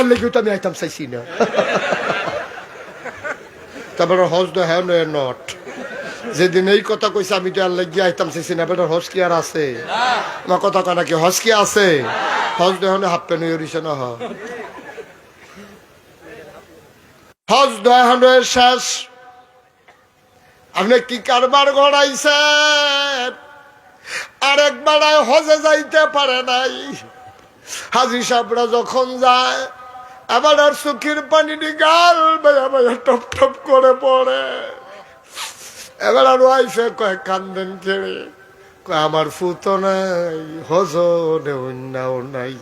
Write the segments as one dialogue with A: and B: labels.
A: দোয়ার লেগে তো আমি আইতাম চাইছি না। তারপরে হজ দো হ্যাঁ নট, যেদিন এই কথা কইছে আমি তো আর লাগিয়ে আইতাম চাইছি না। বেটার হজ কি আর আছে? আমার কথা কয় নাকি হজ কি আছে? হজ দো হ্যাঁ হাফ প্যান্ট হইছে না। হজ দো হ্যাঁ শেষ। আপনি কি কারবার গড়াইছেন? আরেকবার হজে যাইতে পারে নাই। হাজি সাহেবরা যখন যায় আবার আর চোখের পানি গাল বেয়া বেয়া টপ টপ করে পড়ে। এবার আর ওয়াইফে কয় কান্দেন ছেড়ে, আমার ফুতো নাই, হজও নাই।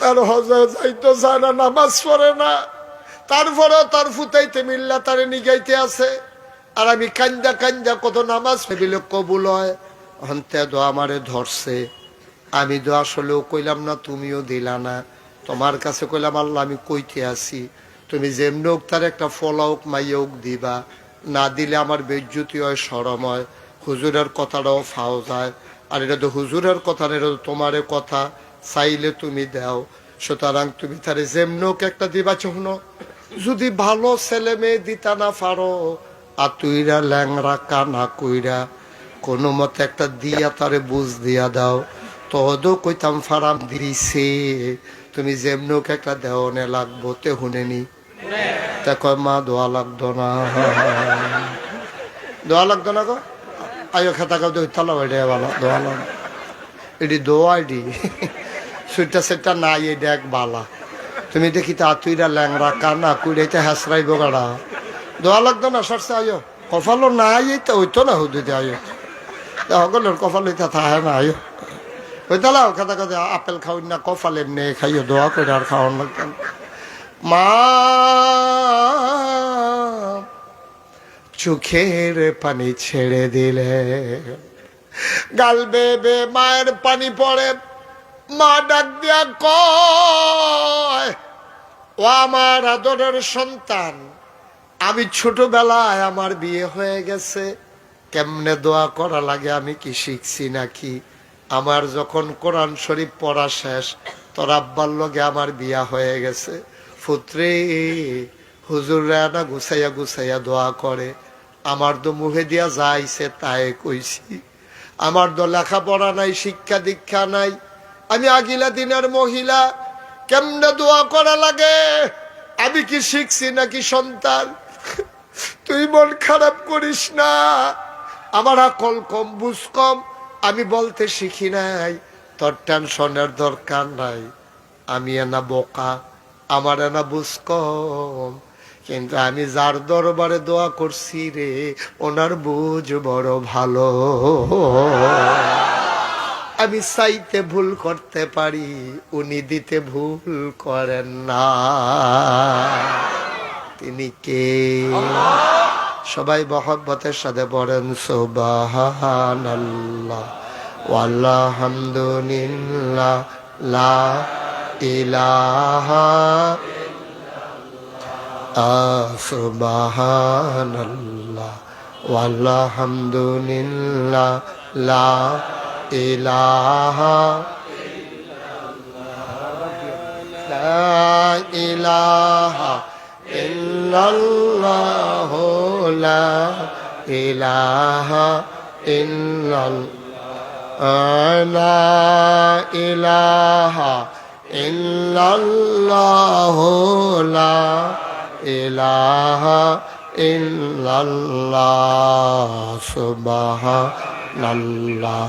A: তার হজে যাইতে চায় না, নামাজ পড়ে না, তারপরেও তার ফুতাইতে মিল্লা তারে নিগাইতে আছে। আর আমি কান্দা কান্দা কত নামাজ ভেবিলে কবুল হয়। হন্তে দো আমারে ধরছে, আমি তো আসলেও কইলাম না, তুমিও দিলা না। তোমার কাছে কইলাম আল্লাহ আমি কইতে আছি, তুমি যেমনি হোক তার একটা ফলাওক মাইয়োক দিবা, না দিলে আমার বেজ্জতি হয়, শরম হয়, হুজুরের কথাটাও ফাও যায়। আর এটা তো হুজুরের কথা না, এটা তো তোমারে কথা, চাইলে তুমি দাও। সুতরাং তুমি তারে যেমনি হোক একটা দিবা। চহনো যদি ভালো ছেলে মেয়ে দিতা না পারো, আর তুইরা ল্যাংরা কানা কইরা কোনো মতে একটা দিয়া তারে বুঝ দিয়া দাও। তদও কইতাম ফারাম দিছে, তুমি যেমনুক একটা দেওয়ানে লাগবো তে হুনেনি। তা কয় মা দোয়া লাগতো না, দোয়া লাগতো না। গো আয়ো খেতা কাউ তালা বেড়ে ভালো দোয়া লাগ, এটি দোয়া এটি সুইটা সেটা নাই, এটা এক বালা। তুমি দেখি তা তুইরা ল্যাংরা কানা কুইরাইতে হাসরাইব গাড়া, দোয়া লাগতো না। সরষে আয়ো কপালো নাই, এইটা হইতো না হুদিতে আয়ো সকলের কপাল হইতা থাহে না। আয়ো ওই তালাও খাতা কথা আপেল খাওয়াই না, কপালের নে খাইও, দোয়া করে আর খাওয়ান লাগতেন। মা চোখের পানি ছেড়ে দিলে, গাল বেবে মায়ের পানি পড়ে। মা ডাক দিয়া কয়, ও আমার আদরের সন্তান, আমি ছোটবেলায় আমার বিয়ে হয়ে গেছে, কেমনে দোয়া করা লাগে আমি কি শিখছি নাকি? আমার যখন কোরআন শরীফ পড়া শেষ, তোর আব্বার লগে আমার বিয়া হয়ে গেছে। পুত্রে হুজুররা না গুছাইয়া গুছাইয়া দোয়া করে, আমার তো মুখে দিয়া যাইছে তাই কইছি। আমার তো লেখাপড়া নাই, শিক্ষা দীক্ষা নাই, আমি আগিলা দিনের মহিলা, কেমনে দোয়া করা লাগে আমি কি শিখছি নাকি? সন্তান তুই মন খারাপ করিস না, আমার আকল কম বুঝ কম, আমি বলতে শিখি নাই, তোর টেনশনের দরকার নাই। আমি এনা বোকা, আমার এনা বুঝ কম, কিন্তু আমি যার দরবারে দোয়া করছি রে, ওনার বুঝ বড় ভালো। আমি চাইতে ভুল করতে পারি, উনি দিতে ভুল করেন না। তিনি কে? সবাই মহব্বতের সাথে পড়েন সুবহানাল্লাহ ওয়ালহামদুলিল্লাহ লা ইলাহা সুবহানাল্লাহ ওয়ালহামদুলিল্লাহ লা ইলাহা লা ইলাহা ইল্লাল্লাহ লা ইলাহা ইল্লাল্লাহ লা ইলাহা ইল্লাল্লাহ লা ইলাহা ইল্লাল্লাহ সুবহানাল্লাহ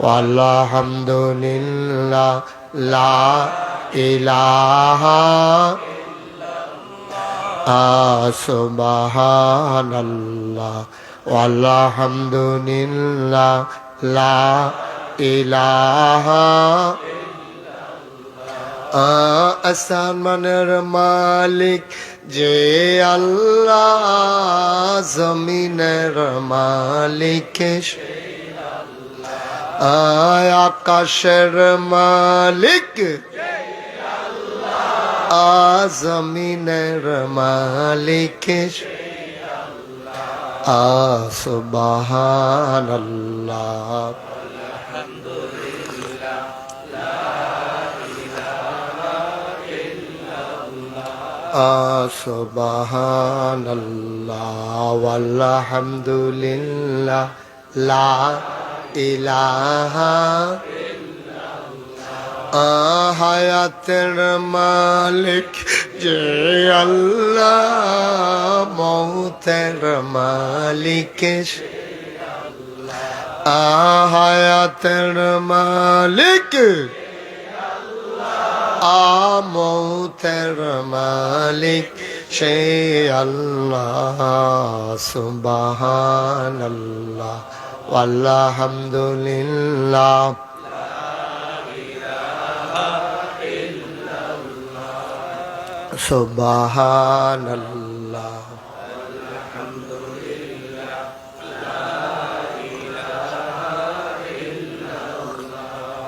A: ওয়ালহামদুলিল্লাহ লা ইলাহা সুবহানাল্লাহ ওয়ালহামদুলিল্লাহ লা ইলাহা আসমানের মালিক যে আল্লাহ, জমিনের মালিক আকাশের মালিক, জমিনের মালিক সুবহানাল্লাহ সুবহানাল্লাহ ওয়ালহামদুলিল্লাহ লা ইলাহা হায়াতের মালিক যে আল্লাহ, মৌতের মালিক হায়াতের মালিক মৌতের মালিক সে আল্লাহ। সুবহানাল্লাহ ওয়ালহামদুলিল্লাহ সুবহানাল্লাহ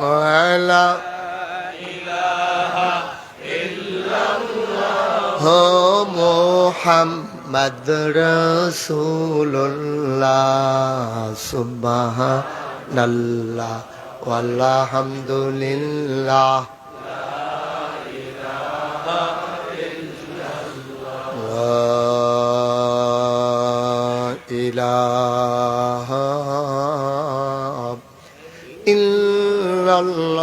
A: ওয়ালা মুহাম্মদ রাসূলুল্লাহ। সুবহানাল্লাহ ওয়ালহামদুলিল্লাহ ইলাহা ইল্লাল্লাহ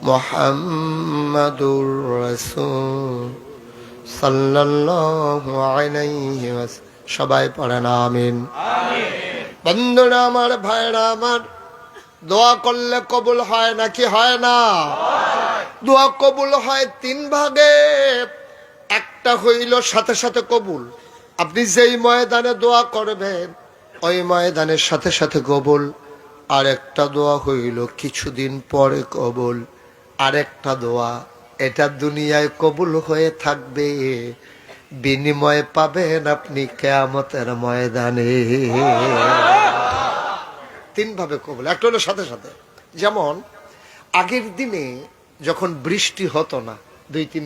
A: মুহাম্মাদুর রাসূল সাল্লাল্লাহু আলাইহি ওয়াসাল্লাম। সবাই পড়েন আমিন। বন্ধুরা আমার, ভাইরা আমার, দোয়া করলে কবুল হয় নাকি হয় না? দোয়া কবুল হয় তিন ভাগে। একটা হইল সাথে সাথে কবুল, আপনি যেই ময়দানে দোয়া করবেন ওই ময়দানের সাথে সাথে কবুল। আর একটা দোয়া হইল কিছুদিন পরে কবুল। আরেকটা দোয়া এটা দুনিয়ায় কবুল হয়ে থাকবে, বিনিময়ে পাবেন আপনি কিয়ামতের ময়দানে। তিন ভাবে কবুল। একটা হলো সাথে সাথে, যেমন আগের দিনে যখন বৃষ্টি হতো না, দুই তিন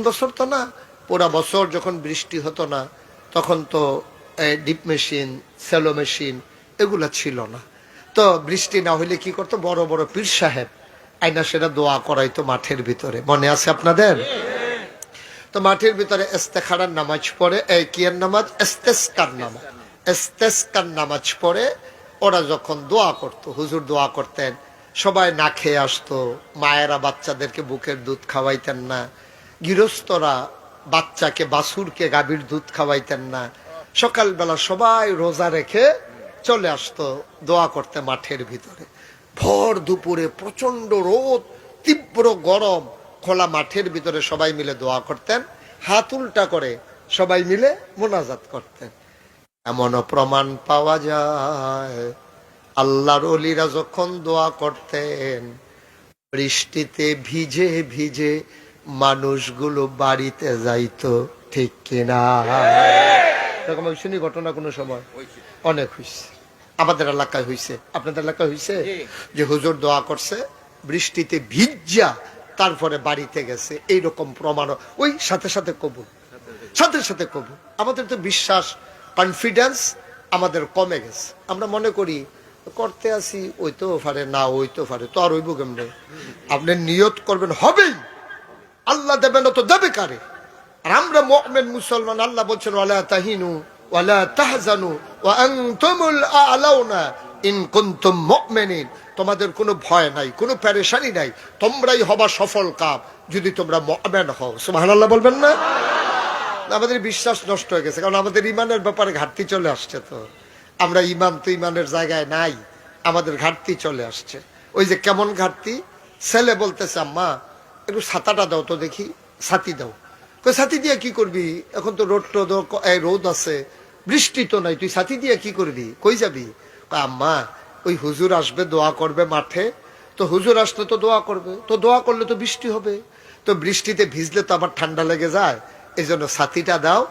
A: বছর তো না, পুরা বছর যখন বৃষ্টি হতো না, তখন তো ডিপ মেশিন, সেলো মেশিন এগুলা ছিল না। তো বৃষ্টি না হইলে কি করতো, বড় বড় পীর সাহেব আইনা সেটা দোয়া করাইতো মাঠের ভিতরে। মনে আছে আপনাদের? তো মাঠের ভিতরে ইস্তেখারার নামাজ পড়ে, কিয়ার নামাজ, ইস্তেসকার নামাজ পড়ে ওরা যখন দোয়া করতো, হুজুর দোয়া করতেন, সবাই না খেয়ে আসতো। মায়েরা বাচ্চাদেরকে বুকের দুধ খাওয়াইতেন না, গৃহস্থরা বাচ্চাকে, বাছুরকে গাভীর দুধ খাওয়াইতেন না। সকালবেলা সবাই রোজা রেখে চলে আসতো দোয়া করতে মাঠের ভিতরে। ভর দুপুরে প্রচন্ড রোদ, তীব্র গরম, খোলা মাঠের ভিতরে সবাই মিলে দোয়া করতেন। হাত উল্টা করে সবাই মিলে মোনাজাত করতেন। এমনও প্রমাণ পাওয়া যায় আল্লাহর ওলিরা যখন দোয়া করতেন, বৃষ্টিতে ভিজে ভিজে মানুষগুলো বাড়িতে যাইতো। ঠিক কিনা? এরকম শুনি ঘটনা কোনো সময় অনেক হয়েছে। আমাদের এলাকায় হয়েছে, আপনাদের এলাকায় হয়েছে যে হুজুর দোয়া করছে, বৃষ্টিতে ভিজা তারপরে বাড়িতে গেছে। এইরকম প্রমাণ ওই সাথে সাথে কবুল, সাথে সাথে কবুল। আমাদের তো বিশ্বাস, কনফিডেন্স আমাদের কমে গেছে। আমরা মনে করি করতে আসি, ওই তো পারে না, ওই তো পারে, তো আর ওইব কেমনে? আপনি নিয়ত করবেন, হবেই। আল্লাহ দেবে না তো দেবে কারে? আর আমরা মুমিন মুসলমান, আল্লাহ বলছেন ওয়ালা তাহিনু ওয়ালা তাহজানু ওয়া আনতুমুল আ'লাউনা ইন কুনতুম মুমিনিন। তোমাদের কোনো ভয় নাই, কোনো পেরেশানি নাই, তোমরাই হবা সফল কাম যদি তোমরা মুমিন হও। সুবহানাল্লাহ বলবেন না? আমাদের বিশ্বাস নষ্ট হয়ে গেছে, কারণ আমাদের ইমানের ব্যাপারে ঘাটতি চলে আসছে। তো আমরা ইমান তো ইমানের জায়গায় নাই, আমাদের ঘাটতি চলে আসছে। ওই যে কেমন ঘাটতি, ছেলে বলতেছে আম্মা একটু ছাতাটা দাও তো দেখি। ছাতি দাও। ছাতি দিয়ে কি করবি? এখন তো রোদ আছে, বৃষ্টি তো নাই, তুই ছাতি দিয়ে কি করবি, কই যাবি? আম্মা ওই হুজুর আসবে, দোয়া করবে মাঠে, তো হুজুর আসলে তো দোয়া করবে, তো দোয়া করলে তো বৃষ্টি হবে, তো বৃষ্টিতে ভিজলে তো আবার ঠান্ডা লেগে যায়, এই জন্য ছাতিটা দাও,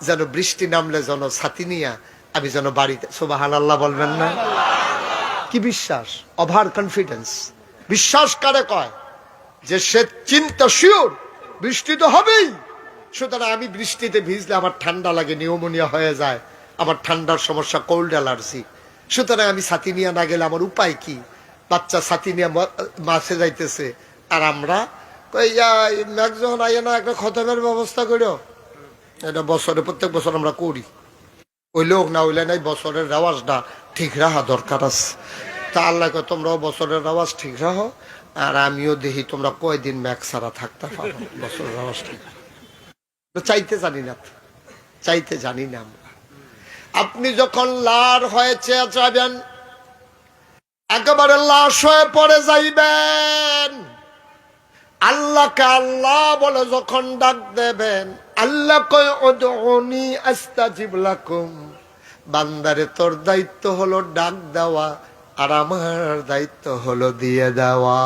A: যেন বৃষ্টি নামলে যেন ছাতি নিয়ে আমি যেন বাড়িতে। সুবহানাল্লাহ বলবেন না? কি বিশ্বাস, ওভার কনফিডেন্স। বিশ্বাস কারে কয়? যে সে চিন্তা শিওর বৃষ্টি তো হবেই, সুতরাং আমি বৃষ্টিতে ভিজলে আমার ঠান্ডা লাগে, নিউমোনিয়া হয়ে যায়, আমার ঠান্ডার সমস্যা, কোল্ড অ্যালার্জি, সুতরাং আমি ছাতি নিয়ে না গেলে আমার উপায় কি? বাচ্চা ছাতি নিয়ে মাছে যাইতেছে, আর আমরা ম্যাক যখন আইয়ে না একটা খতমের ব্যবস্থা করো। এটা বছরে প্রত্যেক বছর আমরা করি, হইলে হোক না হইলে নাই, বছরের রেওয়াজটা ঠিক রাখা দরকার আছে। তা আল্লাহকে তোমরাও বছরের রেওয়াজ ঠিক রাখো, আর আমিও দেখি তোমরা কয়দিন ম্যাক ছাড়া থাকতে পারো বছরের রেওয়াজ ঠিক। চাইতে জানি না, চাইতে জানি না আমরা। আপনি যখন লার হয়েছে যাবেন, একেবারে লাশ হয়ে পড়ে যাইবেন, আল্লাহকে আল্লাহ বলে যখন ডাক দেবেন, আল্লাহ কয় উদউনি আস্তাজিব লাকুম, বান্দারে তোর দায়িত্ব হলো ডাক দেওয়া, আর আমার দায়িত্ব হলো দিয়ে দেওয়া।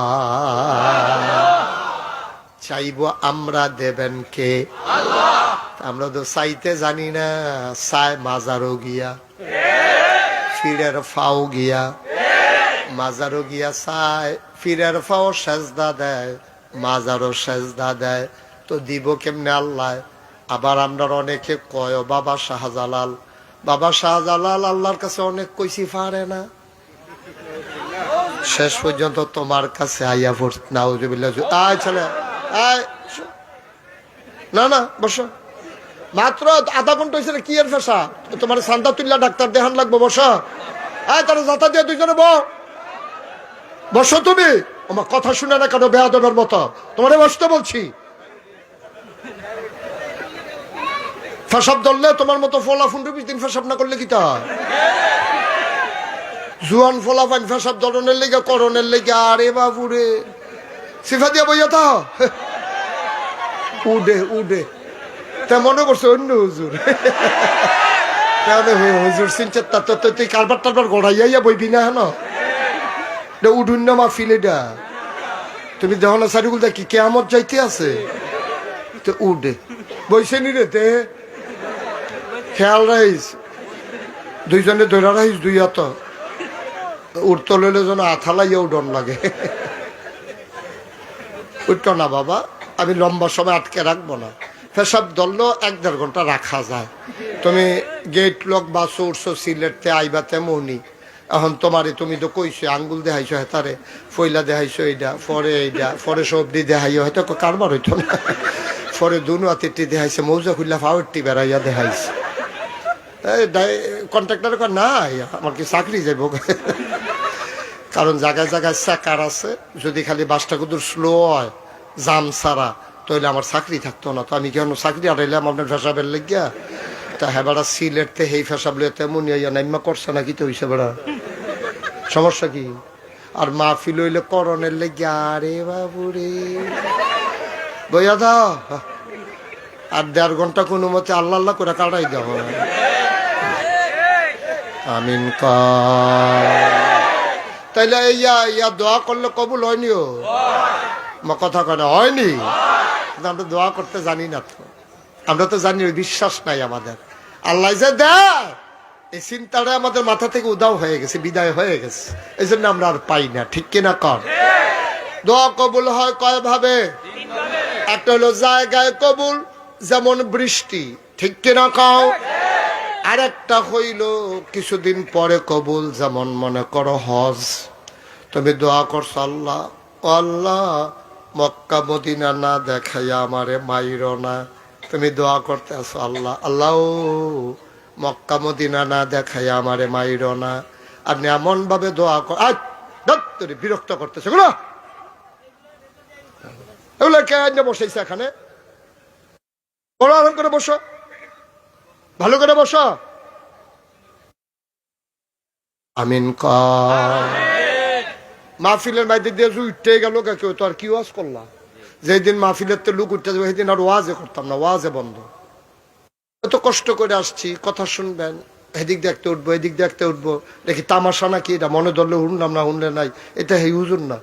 A: চাইবো আমরা, দেবেন কে? আল্লাহ। আমরা তো চাইতে জানি না, চায় মাজারও গিয়া, ফিরের ফাও গিয়া, মাজারও গিয়া চায়, ফিরের ফাও সেজদা দেয়, মাজারও সেজদা দেয়। তো দিব কেমনে আল্লাহ? আবার আমরা অনেকে কয় বাবা শাহজালাল, বাবা শাহজালাল আল্লাহর কাছে অনেক কইছি, পারে না। শেষ পর্যন্ত তোমার কাছে আইয়া পড়ছে। নাউজুবিল্লাহ। আয় ছেলে, আয়, না না বসো, মাত্র আধা ঘন্টা হয়েছে, কি এর ফেসা? তোমার সান্তা তুল্লা ডাক্তার দেখান লাগবো, বসো। আয় তারা যাতা দিয়ে দুইজনে বসো। তুমি আমার কথা শুনে না কেন বেয়াদবের মতো? তোমারে বসতে বলছি। ফেসাব ধরলে তোমার মতো ফলা ফুন্ডু 20 দিন ফেসাব না করলে কি তা? জুয়ান ফলা ফাইন ফেসাব ধরনের লেগে, করণের লেগে, আরে বাবুরে সিফা দিয়া বইয়া তা উডে উডে। তা মনে করছে অন্য হুজুর, হুজুর চিন্তা তো তুই কারবার টারবার গড়াইয়া বইবি না হেন উডুন না মাহফিল। এটা তুমি দেখো না সারিগুল দেখি কেয়ামত যাইতে আছে, তো উডে বইছে নি রে, তে খেয়াল রাখিস, দুইজনে ধরা রাখিস, দুই হাত উঠতে লইলে যেন আথালাইয়া উডন লাগে। উঠতো না বাবা, আমি লম্বা সময় আটকে রাখবো না। পেশাব ধরলেও 1-1.5 ঘন্টা রাখা যায়। তুমি গেট লক বাসো উঠছো, সিলেটতে আইবাতে মনি, এখন তোমারে তুমি তো কইছো আঙ্গুল দেখাইছো, হেতারে ফইলা দেখাইছো, এইটা পরে এইটা পরে সবজি দেখাইও, হয়তো কারবার হইতো না, পরে দুনো হাতেরটি দেখাইছে, মৌজা খুললা ফাওয়ারটি বেড়াইয়া দেখাইছে। কন্ট্রাক্টর না আমার কি চাকরি যাইব? কারণ জায়গায় জায়গায় চাকার আছে, যদি খালি বাসটা কত স্লো হয় জাম ছাড়া, তাহলে আমার চাকরি থাকতো না। তো আমি কেন চাকরি আটাইলাম আপনার ফেসাবের লেগিয়া? তা হ্যাঁ বেড়া সিলেটতে হেই ফেসাব লিয়ে তেমন নাইমা করছে না, কি তো হইছে বেড়া, সমস্যা কি? আর মাহফিল হইলে করণের লেগিয়া, আরে বাবুরে বইয়া দাও, আর 1.5 ঘন্টা কোনো মতে আল্লাহ আল্লাহ করে কাটাই দেওয়া। আমিন। তাইলে ইয়া দোয়া করলে কবুল হয়নি? ও কথা কেন হয়নি? আমরা দোয়া করতে জানি না তো, আমরা তো জানি, ওই বিশ্বাস নাই আমাদের। আল্লাহ যে দেয় এই চিন্তাটা আমাদের মাথা থেকে উদাও হয়ে গেছে, বিদায় হয়ে গেছে, এই জন্য আমরা আর পাই না। ঠিক কিনা কর? দোয়া কবুল হয় কয় ভাবে? একটা হলো জায়গায় কবুল, যেমন বৃষ্টি, ঠিক কিনা কও? আরেকটা হইল কিছুদিন পরে কবুল, যেমন মনে করো হজ। তুমি দোয়া করছো আল্লাহ, ও আল্লাহ মক্কা মদিনা না দেখাইয়া আমারে মাইরো না। তুমি দোয়া করতে আছো আল্লাহ, আল্লাহ মক্কা মদিনা না দেখাইয়া আমারে মাইরো না। আপনি এমন ভাবে দোয়া কর, বিরক্ত করতেছে এগুলো কে বসাইছে এখানে? বড় আরাম করে বসো, ভালো করে বসো। আমিন। মাহফিলের মাইতে দিয়ে উঠতে গেল কেউ, তো আর কি ওয়াজ করলাম? যেদিন মাহফিলের তো লোক উঠতে যাবে সেদিন আর ওয়াজে করতাম না, ওয়াজে বন্ধ। এত কষ্ট করে আসছি, কথা শুনবেন, এদিক দেখতে উঠবো এদিক দেখতে উঠবো, দেখি তামাশা নাকি এটা, মনে ধরলে শুনলাম না, শুনলে নাই, এটা হে হুজুর না।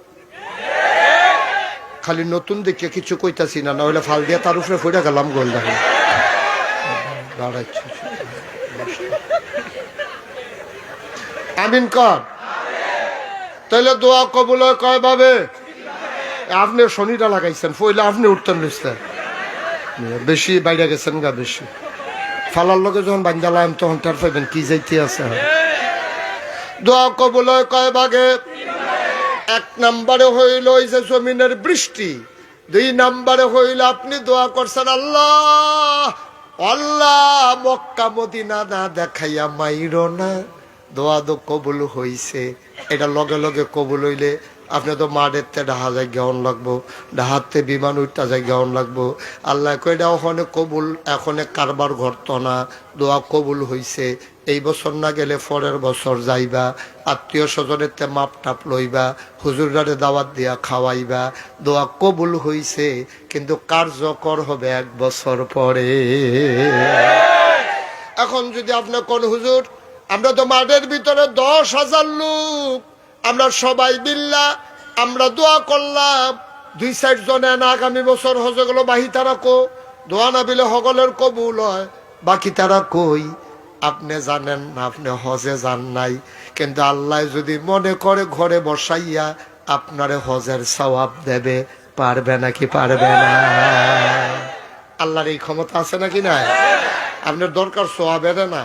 A: খালি নতুন দেখে কিছু কইতাছি না, না হইলে ফাল দিয়া তার উপরে ফিরে গেলাম গোল দেখে দাঁড়াচ্ছি। আমিন কর। তাইলে দোয়া কবুল হয় কয় ভাবে? আপনি শনিটা লাগাইছেন, পয়লা আপনি উঠতেন নিচ্ছেন, বেশি বাইরে গেছেন গা, বেশি ফালার লোকে যখন বাঞ্জালাম তখন তার পাইবেন কি যাইতে আছে। দোয়া কবুল হয় কয় ভাগে? 1 নম্বরে হইল ওই যে জমিনের বৃষ্টি, দুই নম্বরে হইল আপনি দোয়া করছেন, আল্লাহ আল্লাহ মক্কা মদিনা না দেখাইয়া মাইরো না। দোয়া তো কবুল হইছে, এটা লগে লগে কবুল হইলে আপনি তো মাঠেতে ডাহা যায় গেউন লাগবো, ডাহাতে বিমান উঠতে যায় গেউন লাগবো। আল্লাহ কইটা ওখানে কবুল, এখনে কারবার ঘটত না, দোয়া কবুল হইছে। এই বছর না গেলে পরের বছর যাইবা, আত্মীয় স্বজনের তে মাপ টাপ লইবা, হুজুরগারে দাওয়াত দিয়া খাওয়াইবা। দোয়া কবুল হইছে, কিন্তু কার্যকর হবে 1 বছর পরে। এখন যদি আপনি কোন হুজুর, আমরা তো মাঠের ভিতরে 10,000 লোক, আমরা সবাই বিল্লা আমরা দোয়া করলাম, 2-4 জনে না আগামী বছর হজে গেল, বাহি তারা কো দোয়া না বিলে হগলের কবুল হয়, বাকি তারা কই? আপনি জানেন না, আপনি হজে যান নাই, কিন্তু আল্লাহ যদি মনে করে ঘরে বসাইয়া আপনারে হজের সওয়াব দেবে, পারবে নাকি পারবে না? আল্লাহর এই ক্ষমতা আছে নাকি না? আপনার দরকার সওয়াবের না,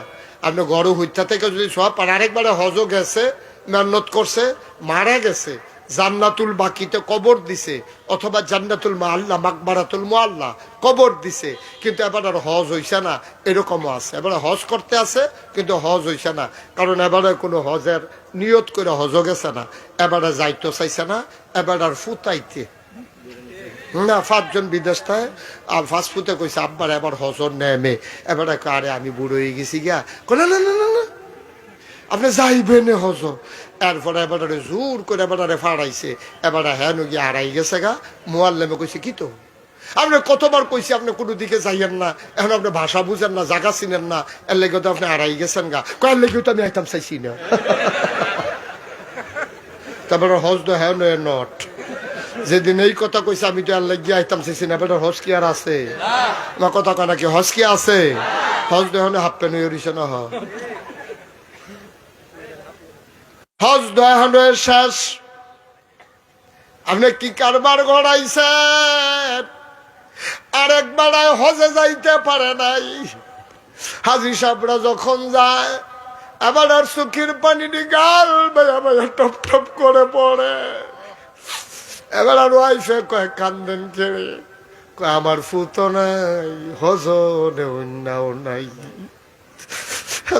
A: আপনি গরু হত্যা থেকে যদি সওয়াব পান, আরেকবারে হজও গেছে, মেহনত করছে, মারা গেছে, জান্নাতুল বাকিতে কবর দিছে, অথবা জান্নাতুল মাআল্লা মাকবারাতুল মুআল্লা কবর দিছে, কিন্তু এবার আর হজ হইছে না, এরকমও আছে। এবারে হজ করতে আছে কিন্তু হজ হইছে না, কারণ এবারে কোনো হজের নিয়ত করে হজ গেছে না, এবারে যাইতে চাইছে না, এবার আর ফুতাইতে না। 5 জন বিদেশ থাকে, আর ফার্স্ট ফুতে কইছে আব্বার এবার হজর নেমে, এবারে আরে আমি বুড়ো হয়ে গেছি গিয়া, না না না না না আপনি যাইবেন হজ। এরপরে এবারে জোর করে এবারে ফাড়াইছে, এবারে হ্যাঁ গিয়ে হারাই গেছে গা। মুআল্লিমে কইছে কি তো আপনি কতবার কইছি আপনি কোনো দিকে যাইয়েন না, এখন আপনি ভাষা বুঝেন না, জায়গা চিনেন না, এর লেগে তো আপনি হারাই গেছেন গা। কয়ের লেগেও তো আমি আইতাম চাইছি না। তারপরে হজ তো হ্যাঁ নট, যেদিন এই কথা কইছে আমি তো আর লেগে আইতাম চাইছি না, এবার হজ কি আর আছে? আমার কথা কয় নাকি হজ কি আছে? হজ তো এখন হাফ প্যান্ট হয়ে রইছে না, হজ দয়াহানের শেষ। আপনি কি কারবার গড়াইছেন? আরেকবার হজে যাইতে পারে নাই। হাজি সাহেবরা যখন যায়, এবার আর চোখের পানি গাল বেয়া বেয়া টপ টপ করে পড়ে। এবার আর ওয়াইফে কয় কান্দেন কেড়ে, কয় আমার ফুতো নাই, হজনে অন্যাও নাই।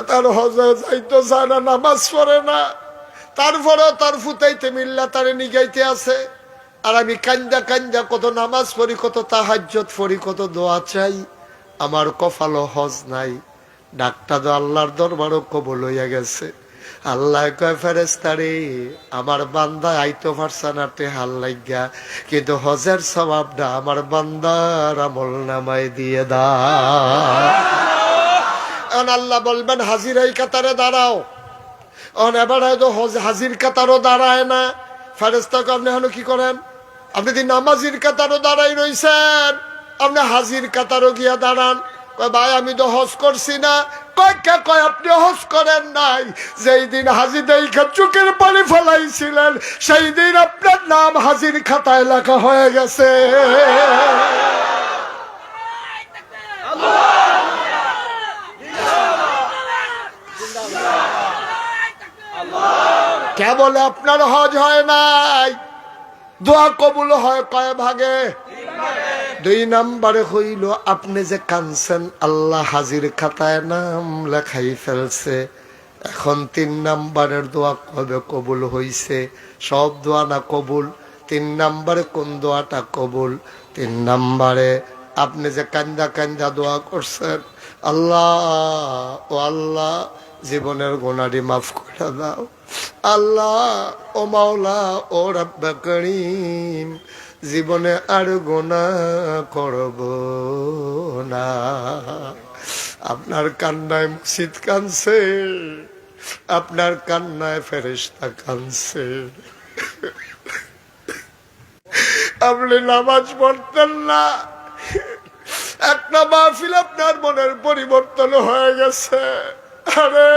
A: তার হজে যাইতে চায় না, নামাজ পড়ে না, তারপরেও তার ফুটাইতে মিল্লা তারে নিগাইতে আছে। আর আমি কান্দা কান্দা কত নামাজ পড়ি, কত তাহাজ্জুদ পড়ি, কত দোয়া চাই, আমার কপালও হজ নাই। ডাক্তার তো আল্লাহর দরবারও কবুল হইয়া গেছে। আল্লাহ কয় ফেরেশতারে, আমার বান্দা আইতো পারছে না টেহাল লাগিয়া, কিন্তু হজের সওয়াবটা আমার বান্দার আমল নামায় দিয়ে দাও। এখন আল্লাহ বলবেন হাজির এই কাতারে দাঁড়াও। এবার হয়তো হাজির কাতারও দাঁড়ায় না, ফেরেশতাকে আপনি এখন কি করেন? আপনি যদি নামাজির কাতারও দাঁড়াই রইছেন, আপনি হাজির কাতারও গিয়া দাঁড়ান। কয় ভাই আমি তো হজ করছি না। কয় আপনি হজ করেন নাই, যেই দিন হাজি দেখা চোখের পানি ফেলাইছিলেন, সেই দিন আপনার নাম হাজির খাতায় লেখা হয়ে গেছে। কে বলে আপনার হজ হয় নাই? দোয়া কবুল হয় কয় ভাগে? 2 নম্বরে হইল আপনি যে কানছেন, আল্লাহ হাজির খাতায় নাম লেখাই ফেলছে। এখন 3 নম্বরের দোয়া কবে কবুল হইছে? সব দোয়া না কবুল। 3 নম্বরে কোন দোয়াটা কবুল? 3 নম্বরে আপনি যে কান্দা কান্দা দোয়া করছেন, আল্লাহ ও আল্লাহ জীবনের গুনাহটি মাফ করে দাও, আল্লাহ ও মাওলা ও রাব্বে করিম, জীবনে আর গুনাহ করব না। আপনার কান্নায় মসজিদ কাঁদছে, আপনার কান্নায় ফেরেশতা কাঁদছে। আপনি নামাজ পড়তেন না, একটা মাহফিল আপনার মনের পরিবর্তন হয়ে গেছে। আরে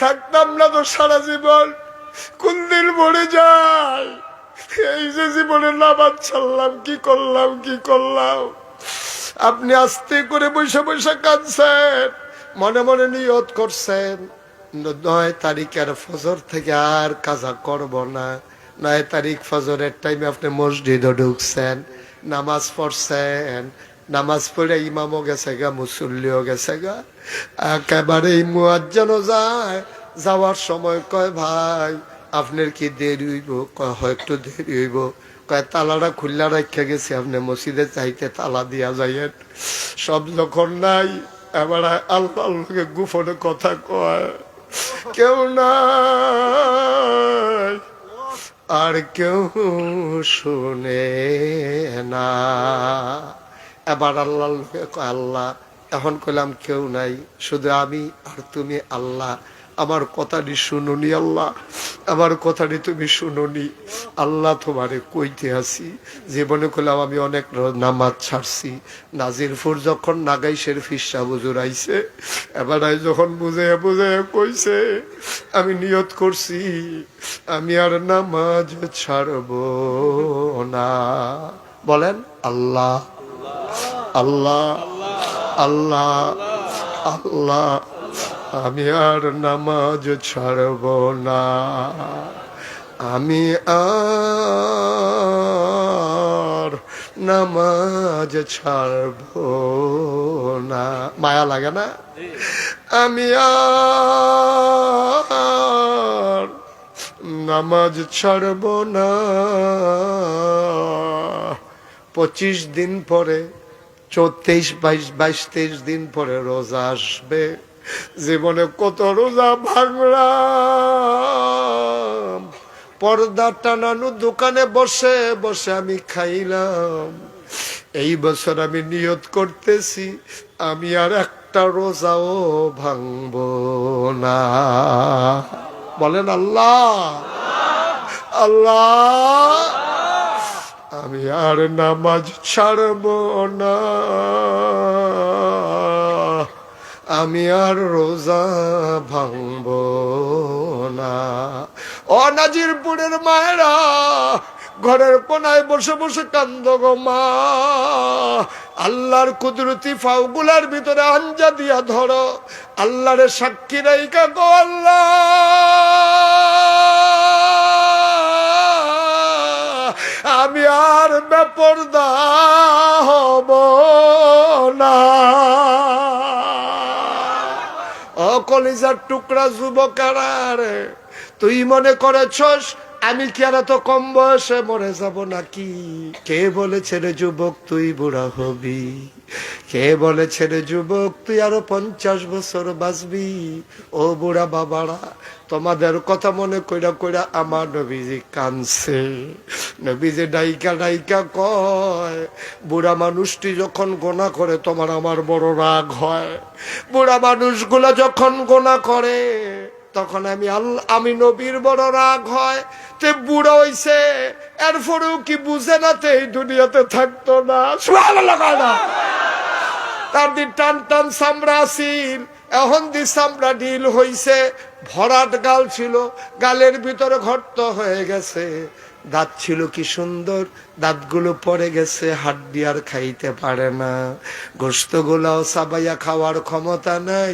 A: থাকতাম না তো সারা জীবন, কোন দিন মরে যায়। এই যে জীবনে নামাজ ছাড়লাম, কি করলাম কি করলাম। আপনি আস্তে করে বসে বসে কাঁদছেন, মনে মনে নিয়ত করছেন 9 তারিখের ফজর থেকে আর কাজা করব না। 9 তারিখ ফজরের টাইমে আপনি মসজিদে ঢুকছেন, নামাজ পড়ছেন, নামাজ পড়ে ইমামও গেছে গা, মুসল্লিও গেছে গা, একেবারে মুয়াজ্জিনও যায়, যাওয়ার সময় কয় ভাই আপনার কি দেরি হইব? কয় হয় একটু দেরি হইব। কয় তালাটা খুল্লা রাখা গেছে, আপনি মসজিদে চাইতে তালা দিয়া যাইয়েন। সব যখন নাই, এবার আল্লাহর লোকে গোপনে কথা কয়, কেউ নাই আর কেউ শুনে না। এবার আল্লাহর লোকে কয় আল্লাহ, এখন কইলাম কেউ নাই, শুধু আমি আর তুমি আল্লাহ, আমার কথাটি শুনুনি আল্লাহ, আমার কথাটি তুমি শুনুনি আল্লাহ, তোমারে কইতে আসি। জীবনে কইলাম আমি অনেক নামাজ ছাড়ছি। নাজিরপুর যখন নাগাইশের ফিসা বুজুর আইছে, এবার যখন বুঝে বুঝে কইছে, আমি নিয়ত করছি আমি আর নামাজ ছাড়ব না। বলেন আল্লাহ আল্লাহ আল্লাহ আল্লাহ, আমি আর নামাজ ছাড়ব না, আমি আর নামাজ ছাড়ব না। মায়া লাগে না? আমি আর নামাজ ছাড়ব না। 25 দিন পরে, 24, 22, 23 দিন পরে রোজা আসবে। জীবনে কত রোজা ভাঙলাম, পর্দা টানানো দোকানে বসে বসে আমি খাইলাম। এই বছর আমি নিয়ত করতেছি আমি আর একটা রোজাও ভাঙব না। বলেন আল্লাহ আল্লাহ, আমি আর নামাজ ছাড়ব না, আমি আর রোজা ভাঙব না। ও নাজিরপুরের মায়েরা, ঘরের কোনায় বসে বসে কান্দ গো মা, আল্লাহর কুদরতি ফাউগুলার ভিতরে আঞ্জা দিয়া ধরো, আল্লাহরে সাক্ষী রাইখা গো আল্লাহ, আমি আর বেপরদা হব না। ও কলিজার টুকরা যুবকেরা রে, তুই মনে করেছস আমি কি আর এত কম বয়সে মরে যাব নাকি? কে বলেছে রে যুবক তুই বুড়া হবি? কে বলেছে রে যুবক তুই আরো 50 বছর বাঁচবি? ও বুড়া বাবারা, তোমাদের কথা মনে কইরা কইরা আমার নবীজি কানছে। নবীজি ডাইকা ডাইকা কয়, বুড়া মানুষটি যখন গোনা করে তোমার আমার বড় রাগ হয়। বুড়া মানুষগুলা যখন গোনা করে তখন আমি নবীর বড় রাগ হয়। তে বুড়া হইছে, এরপরেও কি বুঝে না তে এই দুনিয়াতে থাকতো না? সুবহানাল্লাহ। তার দি টান টান চামড়া ছিল, এখন দি চামড়া ঢিল হইছে। ভরাট গাল ছিল, গালের ভিতরে ঘর্ত হয়ে গেছে। দাঁত ছিল কি সুন্দর, দাঁতগুলো পড়ে গেছে, হাড্ডি আর খাইতে পারে না। গোস্ত গুলাও চাবাইয়া খাওয়ার ক্ষমতা নাই।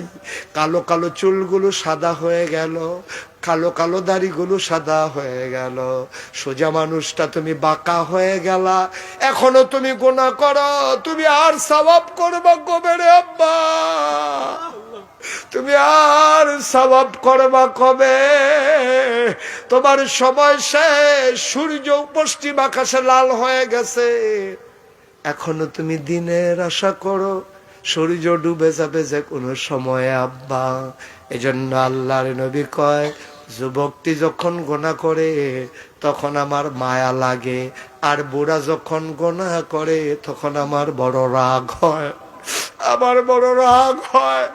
A: কালো কালো চুলগুলো সাদা হয়ে গেল, কালো কালো দাড়িগুলো সাদা হয়ে গেল। সোজা মানুষটা তুমি বাঁকা হয়ে গেলা। এখনো তুমি গুনাহ করো, তুমি আর সওয়াব করবা কবে রে আব্বা? তুমি আর সওয়াব করবা কবে? তোমার সময় শেষ, সূর্য পশ্চিম আকাশে লাল হয়ে গেছে। এখনো তুমি দিনের আশা করো, সূর্য ডুবে যাবে যে কোনো সময় আব্বা। এজন্য আল্লাহর নবী কয়, যুবকটি যখন গোনা করে তখন আমার মায়া লাগে, আর বুড়া যখন গোনা করে তখন আমার বড় রাগ হয়। আমার বড় রাগ হয়,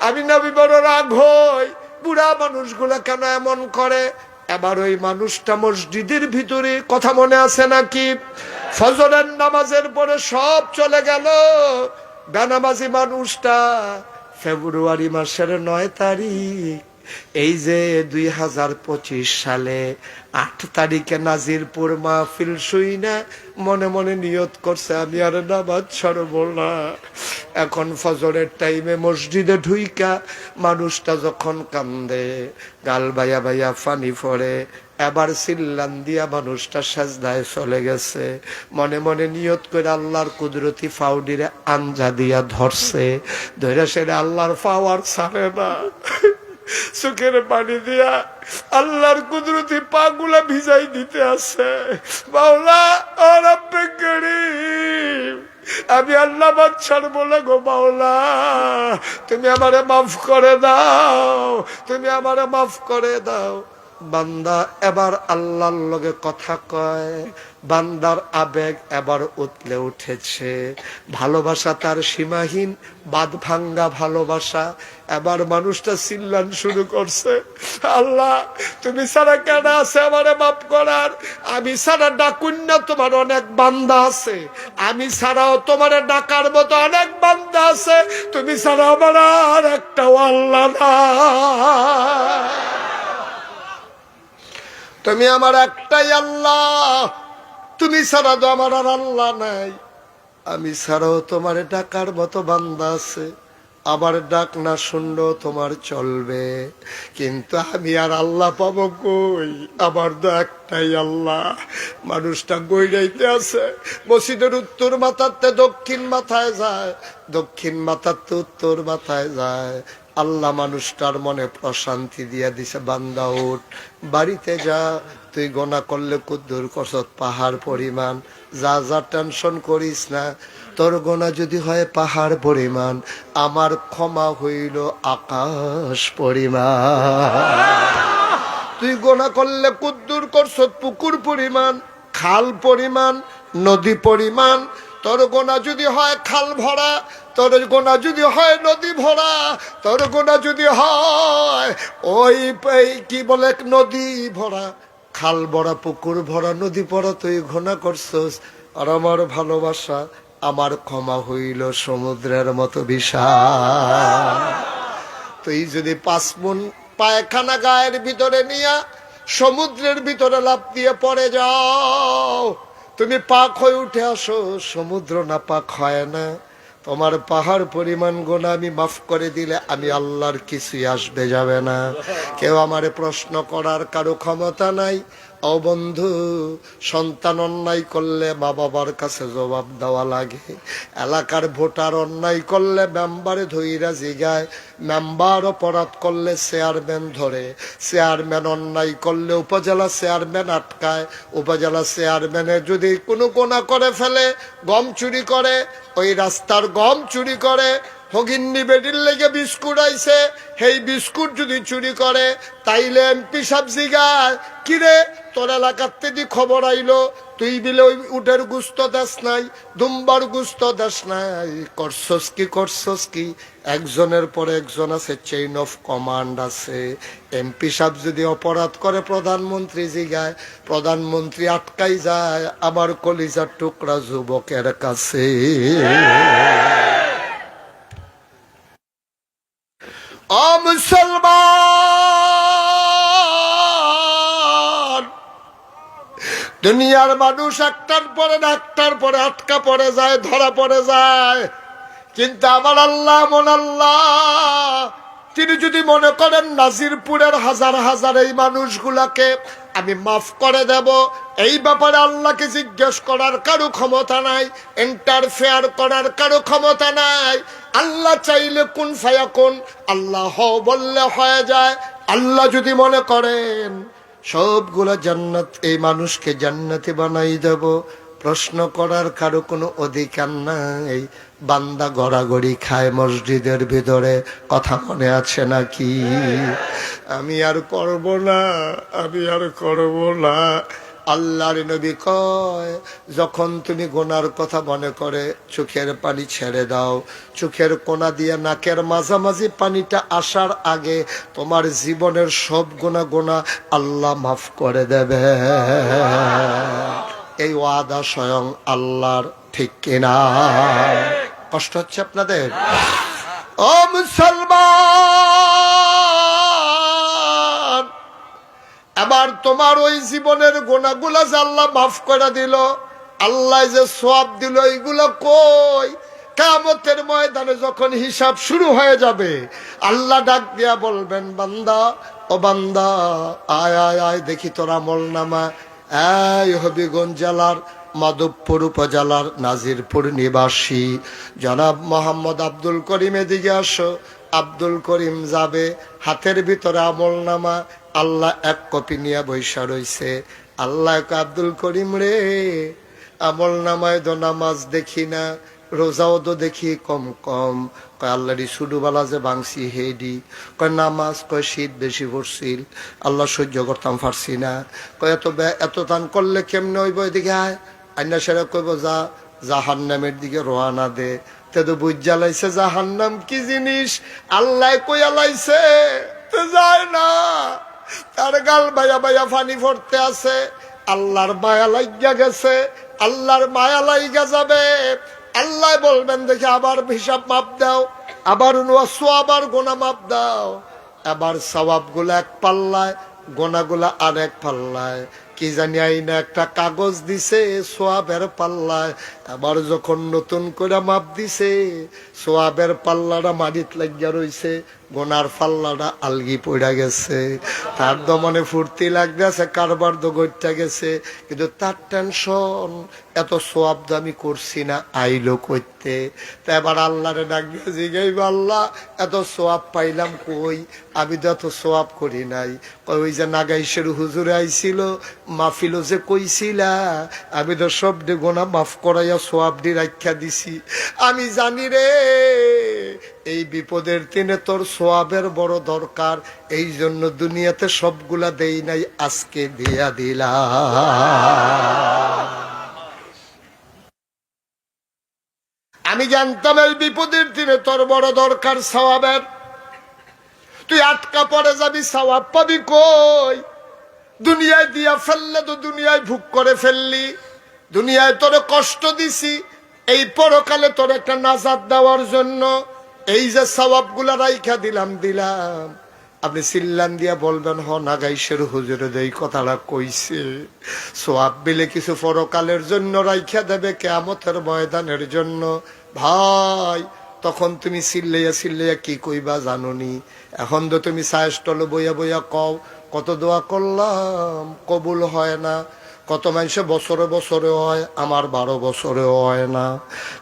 A: আমি নবী বড় রাগ হই। বুড়া মানুষগুলা কেন এমন করে? এবার ওই মানুষটা মসজিদের ভিতরে, কথা মনে আছে নাকি? ফজরের নামাজের পরে সব চলে গেল। বেনামাজি মানুষটা ফেব্রুয়ারি মাসের 9 তারিখ, এই যে 2025 সালে 8 তারিখে নাজিরপুর মাহফিল শুইনা মনে মনে নিয়ত করছে আমি আর নামাজ ছাড়ব না। এখন ফজরের টাইমে মসজিদে ঢুইকা মানুষটা যখন কান্দে, গাল বাইয়া বাইয়া পানি পড়ে, এবার চিল্লান দিয়া মানুষটা সাজদায় চলে গেছে। মনে মনে নিয়ত করে আল্লাহর কুদরতি ফাউডিরে আঞ্জা দিয়া ধরছে, ধরে সেটা আল্লাহর পাওয়ার ছাড়ে না। চোখের পানি দিয়া আল্লাহর কুদরতি পা গুলা ভিজাই দিতে আছে। মাওলা ও রব্বে করিম, আমি আল্লাহ বাদশার বলে গো মাওলা, তুমি আমারে মাফ করে দাও, তুমি আমারে মাফ করে দাও। বান্দা এবার আল্লাহর লগে কথা কয়, বান্দার আবেগ এবার উতলে উঠেছে, ভালোবাসা তার সীমাহীন, বাঁধ ভাঙ্গা ভালোবাসা। এবার মানুষটা চিল্লান শুরু করছে, আল্লাহ তুমি ছাড়া কেন আছে আমারে মাফ করার? আমি ছাড়া ডাকুন না তোমার অনেক বান্দা আছে, আমি ছাড়াও তোমারে ডাকার মতো অনেক বান্দা আছে, তুমি ছাড়া আমার আর একটাও আল্লাহ না। তুমি আমার একটাই আল্লাহ, তুমি ছাড়া তো আমার আর আল্লাহ নাই। আমি ছাড়াও তোমার ডাকার মতো বান্দা আছে, আবার ডাক না শুনলেও তোমার চলবে, কিন্তু আমি আর আল্লাহ পাবো কই? আমার তো একটাই আল্লাহ। মানুষটা গৈরাইতে আছে, মসজিদের উত্তর মাথাতে দক্ষিণ মাথায় যায়, দক্ষিণ মাথাতে উত্তর মাথায় যায়। আল্লাহ মানুষটার মনে প্রশান্তি দিয়া দিছে, বান্দা উঠ, বাড়িতে যা, তুই গোনা করলে কুদ্দুর কসত পাহাড় পরিমাণ, যা যা টেনশন করিস না, তোর গোনা যদি হয় পাহাড় পরিমাণ, আমার ক্ষমা হইল আকাশ পরিমাণ। তুই গোনা করলে কুদ্দুর করছত পুকুর পরিমাণ, খাল পরিমাণ, নদী পরিমাণ, তোর গোনা যদি হয় খাল ভরা, তোর গোনা যদি হয় নদী ভরা, তোর গোনা যদি হয় ওই কি বলে নদী ভরা, খাল ভরা, পুকুর ভরা, নদী ভরা, তুই গোনা করছস, আর আমার ভালোবাসা, আমার ক্ষমা হইল সমুদ্রের মতো বিশাল। তুই যদি 5 মণ পায়খানা গায়ের ভিতরে নিয়া সমুদ্রের ভিতরে লাফ দিয়ে পড়ে যাও, তুমি পাক হয়ে উঠে আসো, সমুদ্র না পাক হয় না। তোমার পাহাড় পরিমাণ গোনা আমি মাফ করে দিলে আমি আল্লাহর কিছুই আসবে যাবে না। কেউ আমারে প্রশ্ন করার কারো ক্ষমতা নাই। ও বন্ধু, সন্তান অন্যায় করলে মা বাবার কাছে জবাব দেওয়া লাগে, এলাকার ভোটার অন্যায় করলে মেম্বারে ধইরা জিগায়, মেম্বার অপরাধ করলে চেয়ারম্যান ধরে, চেয়ারম্যান অন্যায় করলে উপজেলা চেয়ারম্যান আটকায়, উপজেলা চেয়ারম্যানের যদি কোনো গোনা করে ফেলে, গম চুরি করে, ওই রাস্তার গম চুরি করে, হগিন্নি বেডির লেগে বিস্কুট আইছে, সেই বিস্কুট যদি চুরি করে, তাইলে এমপি সাহেব জিগায়, কিরে তোর এলাকার থেকে খবর আইলো, তুই বিলে ওই উটের গুস্ত দেশ নাই, দুম্বার গুস্ত দেশ নাই, করছস কি করছস কি? একজনের পর একজন আছে, চেইন অফ কমান্ড আছে। এমপি সাহেব যদি অপরাধ করে প্রধানমন্ত্রী জিগায়, প্রধানমন্ত্রী আটকাই যায় আমার কলিজার টুকরা যুবকের কাছে। ও মুসলমান, দুনিয়ার মানুষ একটার পরে আটকা পড়ে যায়, ধরা পড়ে যায়, কিন্তু আমার আল্লাহ এমন আল্লাহ, তিনি যদি মনে করেন নাজিরপুরের হাজার হাজার এই মানুষগুলাকে আমি মাফ করে দেব, এই ব্যাপারে আল্লাহকে জিজ্ঞেস করার কারো ক্ষমতা নাই, ইন্টারফেয়ার করার কারো ক্ষমতা নাই। আল্লাহ চাইলে কুন ফায়াকুন, আল্লাহ হও বললে হয়ে যায়। আল্লাহ যদি মনে করেন সবগুলা জান্নাত, এই মানুষকে জান্নাতি বানাই দেব, প্রশ্ন করার কারো কোনো অধিকার নাই। বান্দা গড়াগড়ি খায় মসজিদের ভিতরে, কথা মনে আছে নাকি? আমি আর করব না, আমি আর করব না। আল্লাহর নবী কয়, যখন তুমি গোনার কথা মনে করে চোখের পানি ছেড়ে দাও, চোখের কোনা দিয়ে নাকের মাঝামাঝি পানিটা আসার আগে তোমার জীবনের সব গোনা আল্লাহ মাফ করে দেবে। এই ওয়াদা স্বয়ং আল্লাহর, ঠিক কিনা? কষ্ট হচ্ছে আপনাদের? ও মুসলমান, এবার তোমার ওই জীবনের গোনাগুলা যে আল্লাহ মাফ করে দিল, আল্লাহ যে সওয়াব দিল, এইগুলো কই? কিয়ামতের ময়দানে যখন হিসাব শুরু হয়ে যাবে, আল্লাহ ডাক দিয়া বলবেন, বান্দা ও বান্দা আয় আয় আয় দেখি তোর আমল নামা। এই হবিগঞ্জ জেলার মাধবপুর উপজেলার নাজিরপুর নিবাসী জনাব মোহাম্মদ আব্দুল করিম, এদিকে আসো। আব্দুল করিম যাবে, হাতের ভিতরে আমল নামা। আল্লাহ এক কপি নিয়ে বৈশা রইছে। আল্লাহ আব্দুল করিম রে, আমল নামায় তো নামাজ দেখি না, রোজাও তো দেখি কম কম। কয় আল্লাহরি সুডুবালা যে ভাঙছি হেডি। কয় নামাজ, কয় শীত বেশি পড়ছিল, আল্লাহ সহ্য করতাম পারছি না। কয় এত দান করলে কেমনে হইব? এদিকে আয়। আইনা সেরা কইব যা জাহান্নামের দিকে রওনা দে। তে তো বুঝ জ্বালাইছে জাহান্নাম কি জিনিস, আল্লাহ কইয়া লাইছে, তো যায় না। তার গাল বাইয়া বাইয়া ফানি পড়তে আছে। আল্লাহর মায়া লাগিয়া গেছে, আল্লাহর মায়া লাইগা যাবে। আল্লাহ বলবেন দেখি আবার হিসাব মাপ দাও, আবার আবার গোনা মাপ দাও। আবার সওয়াব গুলা এক পাল্লায়, গোনাগুলা আর এক পাল্লায়। কি জানি আইনা একটা কাগজ দিছে সোয়াবের পাল্লায়। আবার যখন নতুন করে মাপ দিছে, সোয়াবের পাল্লাটা মাটিত লাগিয়া রইছে, গোনার পাল্লাটা আলগি পড়া গেছে। তার দমনে ফুর্তি লাগতেছে, কারবার তো গড়তে গেছে, কিন্তু তার টেনশন এত সোয়াব তো আমি করছি না, আইলো করতে। তা এবার আল্লাহরে ডাক দিয়ে জিগাইব, আল্লাহ এত সোয়াব পাইলাম কই? আমি তো এত সোয়াব করি নাই। ওই যে নাগাইশের হুজুরে আইছিল, মাহফিলও যে কইছিলা, আমি তো সব গোনা মাফ করাইয়া সোয়াবডি রাখা দিছি। আমি জানি রে এই বিপদের দিনে তোর সোয়াবের বড় দরকার, এই জন্য দুনিয়াতে সবগুলা দেই নাই, আজকে দিয়া দিলাম। আমি জানতাম এই বিপদের দিনে তোর বড় দরকার সওয়াবের। তুই আটকা পড়ে যাবি, সওয়াব পাবি কই? দুনিয়ায় দিয়া ফেললে তো দুনিয়ায় ভোগ করে ফেললি, দুনিয়ায় তোরে কষ্ট দিছি, এই পরকালে তোর একটা নাজাত দেওয়ার জন্য এই যে সওয়াব গুলা রাইখা দিলাম। আপনি চিল্লান দিয়া বলবেন, হ নাগাইশের হুজুরে এই কথাটা কইছে, সোয়াব বিলে কিছু পরকালের জন্য রাইখা দেবে কিয়ামতের ময়দানের জন্য। ভাই তখন তুমি চিল্লাইয়া কি কইবা জানোনি? এখন তো তুমি সায়স্টল বইয়া বইয়া কও, কত দোয়া করলাম কবুল হয় না। কত মানুষে বছরে বছরে হয়, আমার 12 বছরেও হয় না।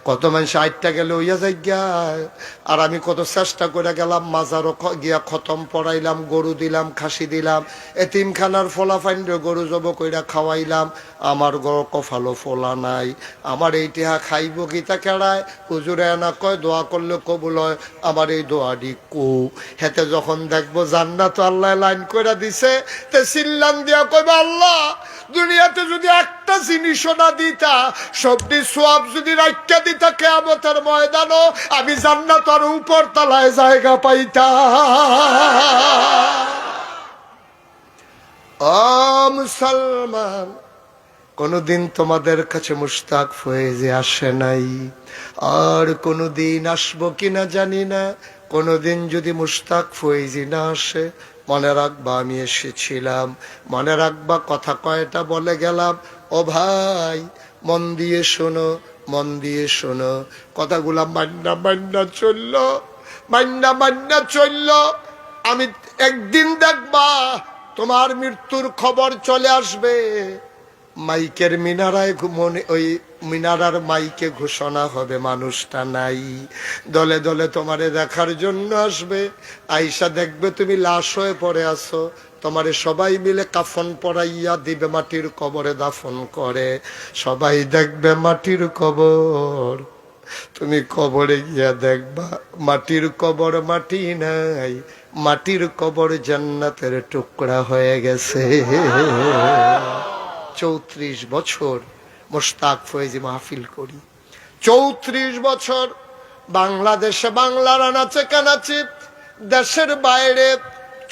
A: কত মানুষ 8টা গেলে হইয়া যাই গায়, আর আমি কত চেষ্টা করে গেলাম, মাজারও গিয়া খতম পড়াইলাম, গরু দিলাম, খাসি দিলাম, এতিমখানার ফোলা ফাইন্ডে গরু জব কইরা খাওয়াইলাম, আমার গড় কফালো ফোলা নাই। আমার এই টেহা খাইব গীতা কেড়ায়, হুজুরে না কয় দোয়া করলে কবুল হয়, আমার এই দোয়াডি কো। হেতে যখন দেখবো জান্নাত আল্লাহ লাইন কইরা দিছে, তে চিল্লান দিয়া কইবা, আল্লাহ দুনিয়াতে যদি একটা জিনিসও না দিতা, সবটি সোয়াব যদি রাখা দিতা, কিয়ামতের ময়দানও আমি জান্নাতের উপর তলায় জায়গা পাইতাম। ও মুসলমান, কোনদিন তোমাদের কাছে মুশতাক ফয়েজে আসে নাই, আর কোনদিন আসবো কিনা জানি না। কোনদিন যদি মুশতাক ফয়েজি না আসে, মনে রাখবা আমি এসেছিলাম, মনে রাখবা কথা কয়টা বলে গেলাম। ও ভাই মন দিয়ে শোনো, মন দিয়ে শোনো, কথাগুলা মান্না মান্না চললো, মান্না মান্না চললো। আমি একদিন দেখবা তোমার মৃত্যুর খবর চলে আসবে, মাইকের মিনারায় ওই মিনারার মাইকে ঘোষণা হবে মানুষটা নাই, দলে দলে তোমারে দেখার জন্য আসবে। আইসা দেখবে তুমি লাশ হয়ে পড়ে আছো, তোমারে সবাই মিলে কাফন পরাইয়া দিবে, মাটির কবরে দাফন করে। সবাই দেখবে মাটির কবর, তুমি কবরে গিয়া দেখবা মাটির কবর মাটি নাই, মাটির কবর জান্নাতের টুকরা হয়ে গেছে। 34 বছর মুশতাক ফয়েজি মাহফিল করি, 34 বছর বাংলাদেশে, বাংলার আনাচে কানাচে, দেশের বাইরে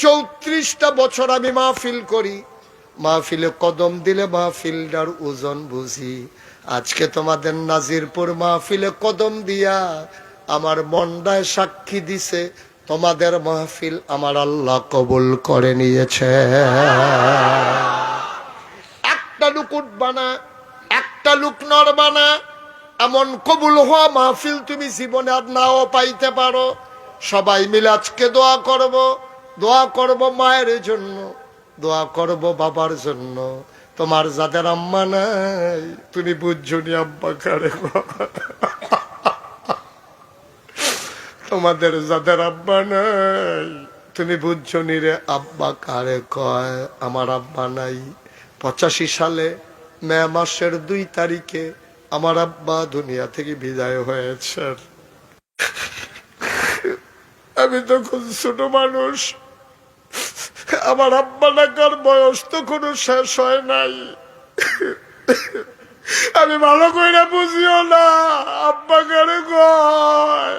A: 34টা বছর আমি মাহফিল করি। মাহফিলে কদম দিলে মাহফিলটার ওজন বুঝি। আজকে তোমাদের নাজিরপুর মাহফিলে কদম দিয়া আমার মনটায় সাক্ষী দিছে, তোমাদের মাহফিল আমার আল্লাহ কবুল করে নিয়েছে। একটা লুক উঠবানা, একটা লুক নড়বানা, এমন কবুল হওয়া মাহফিল তুমি জীবনে আর নাও পাইতে পারো। সবাই মিলে আজকে দোয়া করব, দোয়া করব মায়ের জন্য, দোয়া করব বাবার জন্য। তোমার যাদের আম্মা নাই তুমি বুঝছো নি আব্বা কারে কয়। তোমাদের যাদের আব্বা নাই তুমি বুঝছো নি রে আব্বা কারে কয়। আমার আব্বা নাই। 85 সালে মে মাসের 2 তারিখে আমার আব্বা দুনিয়া থেকে বিদায় হয়েছেন। আমি তখন ছোট মানুষ, আমার আব্বা ডাকার বয়স তো কোনো শেষ হয় নাই। আমি ভালো করে বুঝিও না আব্বা কারে কয়।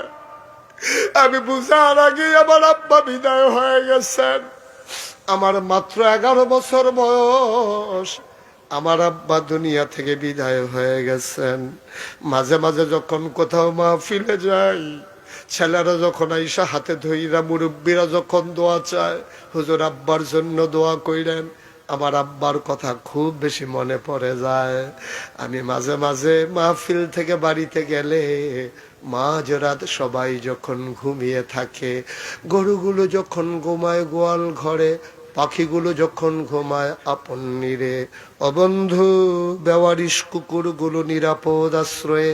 A: আমি বুঝার আগে আমার আব্বা বিদায় হয়ে গেছেন। আমার মাত্র 11 বছর বয়স, আমার আব্বা দুনিয়া থেকে বিদায় হয়ে গেছেন। মাঝে মাঝে যখন কোথাও মাহফিলে যাই, ছেলেরা যখন আইসা হাতে ধইরা, মুরব্বীরা যখন দোয়া চায়, হুজুর আব্বার জন্য দোয়া কইরেন, আমার আব্বার কথা খুব বেশি মনে পড়ে যায়। আমি মাঝে মাঝে মাহফিল থেকে বাড়িতে গেলে মাঝরাত সবাই যখন ঘুমিয়ে থাকে, গরুগুলো যখন ঘুমায় গোয়াল ঘরে, পাখিগুলো যখন ঘুমায় আপন নীড়ে, অবন্ধু বেওয়ারিশ কুকুরগুলো নিরাপদ আশ্রয়ে,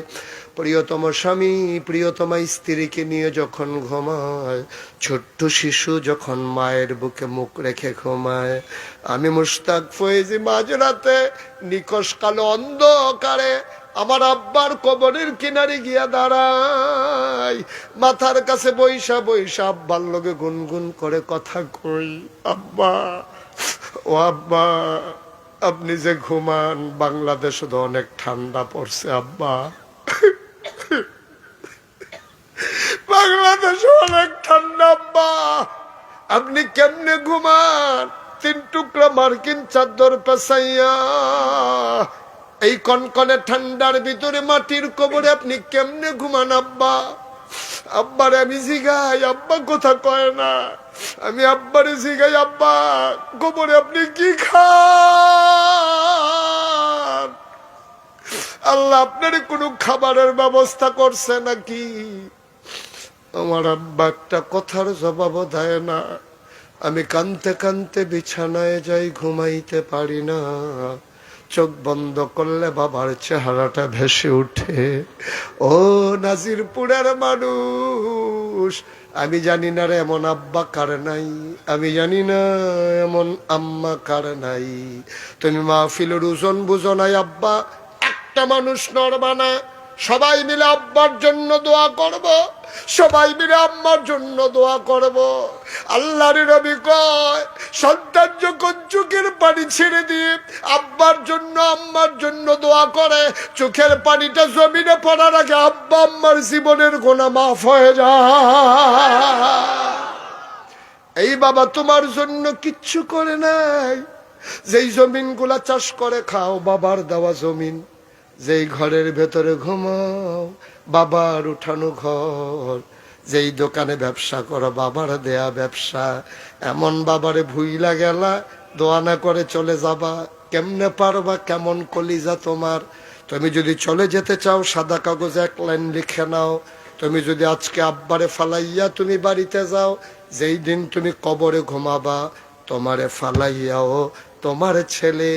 A: প্রিয়তম স্বামী প্রিয়তমা স্ত্রীকে নিয়ে যখন ঘুমায়, ছোট্ট শিশু যখন মায়ের বুকে মুখ রেখে ঘুমায়, আমি মুশতাক ফয়েজি মাঝরাতে নিকশ কালো অন্ধকারে আমার আব্বার কবরের কিনারে গিয়া দাঁড়াই, মাথার কাছে বৈশা বৈশা আব্বার লগে গুনগুন করে কথা কই, আব্বা ও আব্বা আপনি যে ঘুমান, বাংলাদেশে তো অনেক ঠান্ডা পড়ছে আব্বা, বাংলাদেশে অনেক ঠান্ডা আব্বা, আপনি কেমনে ঘুমান 3 টুকরা মার্কিন চাদর পেছাইয়া এই কনকনে ঠান্ডার ভিতরে মাটির কবরে আপনি কেমনে ঘুমান আব্বা। আব্বারে আমি জিগাই, আব্বা কথা কয় না। আমি আব্বারে জিগাই, আব্বা কবরে আপনি কি খান? আল্লাহ আপনার কোনো খাবারের ব্যবস্থা করছে নাকি? আমার আব্বা একটা কথার জবাবও দেয় না। আমি কানতে কানতে বিছানায় যাই, ঘুমাইতে পারি না। চোখ বন্ধ করলে বাবার চেহারাটা ভেসে উঠে। ও নাজিরপুরের মানুষ, আমি জানি না রে এমন আব্বা কার নাই, আমি জানি না এমন আম্মা কার নাই। তুমি মাহফিলের ওজন বুঝো নাই আব্বা, একটা মানুষ নড়বা না। সবাই মিলে আব্বার জন্য দোয়া করব, সবাই মিলে আম্মার জন্য দোয়া করব। আল্লাহর নবী কয়, সন্তান যখন চোখের পানি ছেড়ে দিয়ে আব্বার জন্য আম্মার জন্য দোয়া করে, চোখের পানিটা জমিনে পড়ার আগে আব্বা আম্মার জীবনের গুনাহ মাফ হয়ে যায়। এই বাবা তোমার জন্য কিচ্ছু করে নাই। যেই জমিনগুলা চাষ করে খাও বাবার দেওয়া জমিন, যেই ঘরের ভেতরে ঘুমাও বাবার উঠানো ঘর, যেই দোকানে ব্যবসা করো বাবার দেয়া ব্যবসা, এমন বাবারে ভুইলা গেলা, দোয়া না করে চলে যাবা, কেমনে পারবা? কেমন কলিজা তোমার? তুমি যদি চলে যেতে চাও সাদা কাগজে 1 লাইন লিখে নাও। তুমি যদি আজকে আব্বারে ফালাইয়া তুমি বাড়িতে যাও, যেই দিন তুমি কবরে ঘুমাবা তোমারে ফালাইয়াও তোমার ছেলে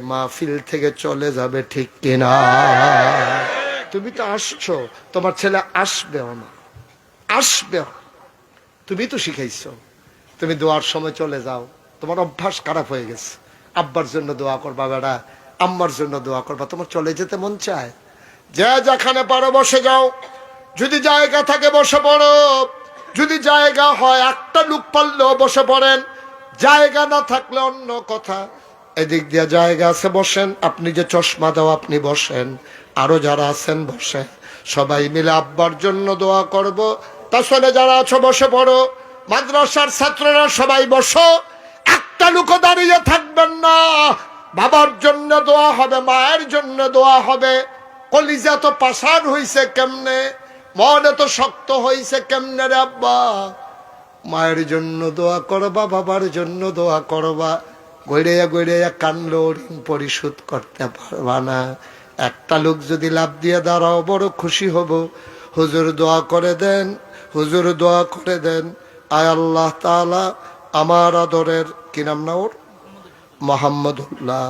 A: মাহফিল থেকে চলে যাবে, ঠিক কিনা? তুমি তো আসছো, তোমার ছেলে আসবেও না, আসবেও। তুমি তো শিখাইছো। তুমি দোয়ার সময় চলে যাও, তোমার অভ্যাস খারাপ হয়ে গেছে। আব্বার জন্য দোয়া করবা বেড়া, আম্মার জন্য দোয়া করবা। তোমার চলে যেতে মন চায়, যে যেখানে পারো বসে যাও। যদি জায়গা থাকে বসে পড়ো, যদি জায়গা হয় একটা লোক পারলেও বসে পড়েন, জায়গা না থাকলে অন্য কথা। এদিক দিয়ে জায়গা আছে বসেন, আপনি যে চশমা দাও আপনি বসেন, আরো যারা আছেন বসেন, সবাই মিলে আব্বার জন্য দোয়া করব। তাছাড়া যারা আছো বসে পড়ো, মাদ্রাসার ছাত্ররা সবাই বসো, একটা লোকও দাঁড়িয়ে থাকবেন না। বাবার জন্য দোয়া হবে, মায়ের জন্য দোয়া হবে। কলিজা তো পাষাণ হইছে কেমনে, মন এত শক্ত হইছে কেমনে রে আব্বা? মায়ের জন্য দোয়া করবা, বাবার জন্য দোয়া করবা। গড়িয়া গড়িয়া কানলো, ঋণ পরিশোধ করতে পারবা না। একটা লোক যদি লাভ দিয়ে দাঁড়াও বড় খুশি হব। হুজুর দোয়া করে দেন, হুজুর দোয়া করে দেন। আয় আল্লাহ তাআলা আমার আদরের কি নাম না ওর মোহাম্মদুল্লাহ